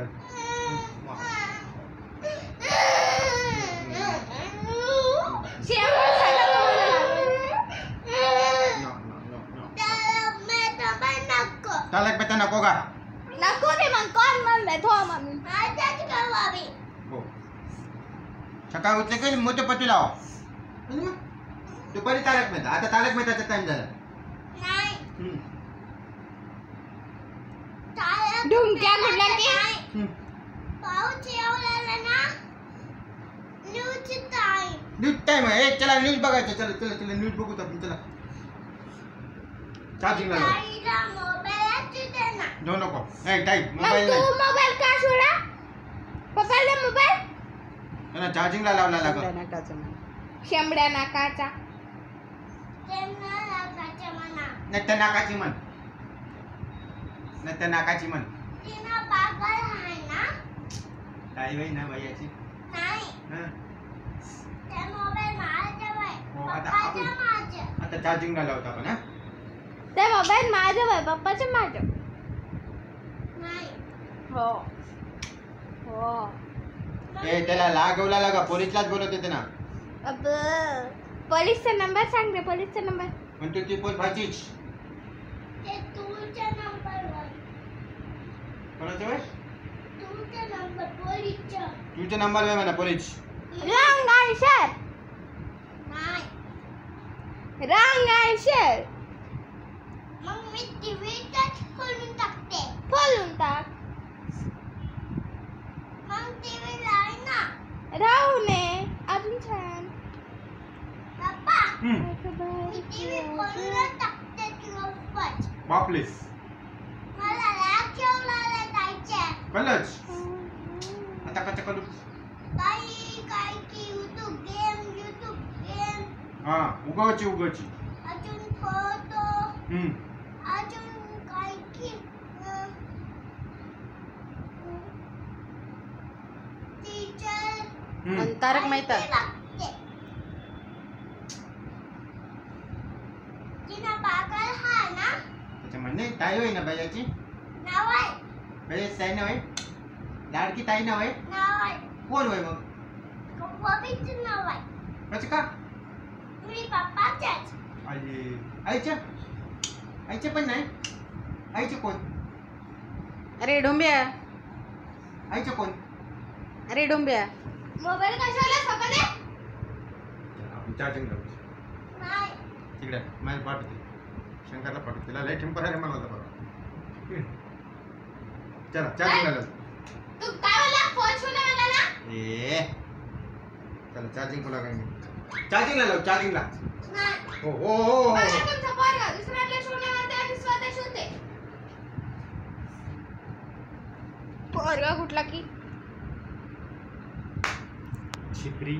चल तालक बेटा नको का नको रे मग कोण म्हणले थो मम्मी हो सकाळी उठले की मोठे पट्टी लाव दुपारी तारक मेहता आता तारक मेहताचा टाइम झाला ढुमक्या कुठला की न्यूज टाइम आहे चला न्यूज बघायचं चला चला चला न्यूज बघू आपण चला चार्जिंग लाव नो नको ए टाइम मोबाईल तू मोबाईल का सोडा पप्पाला मोबाईल ना चार्जिंग ला लावला लागो शेंबड्या नाकाचा नाही तर नाकाची म्हण नाही तर नाकाची म्हण काय बाई ना भैयाची हो आता चार्जिंग ला लावतो आपण हा ते मोबाईल माझं आहे पप्पाचं माझं हो हो ए त्याला लागवला लागा पोलीसलाच बोलत होते ना अब पोलीसचा नंबर सांग रे पोलीसचा नंबर म्हणतो ती पोल भाजीच कोणाचं वय तुझा नंबर आहे म्हणा police wrong answer wrong answer मग मी टीव्हीच खोलून टाकते खोलून टाक मग टीव्ही लाव ना राहू ने अजून छान पप्पा मी टीव्ही खोलून टाकते तुला बापलेस मला लॅपटॉपला जायचे कलच आता कसं करू काही काय की यूट्यूब गेम हा उगाची अजून फोटो हम्म अजून काय की टीचर तारक मेहता तिना पागल हा ना त्याच्या म्हणणे ताई होय ना भैयाची नाव आहे भैयाची ताई ना होय लाडकी ताई ना होय नाव आहे कोण होय मग बबीचं नाव आहे कसं का मी पप्पाचेच आई आईचे पण नाही आईचे कोण अरे डोंब्या आईचे कोण अरे डोंब्या मोबाईल कशाला सपने आपण चार्जिंग लावू नाही तिकडे मला पाठवते शंकरला पाठवते तिला लय टेम्पररी मला होता बघा चला चार्जिंग लावलं तू काय बोला फोन छूने वाला ना ए चला चार्जिंग को लगाएंगे चार्जिंग ला लाव चार्जिंग ला नाही हो हो हो मला तुमचा पोरगा दुसऱ्याला छूने म्हणते आणि स्वतः छूते पोरगा कुठला की छिपरी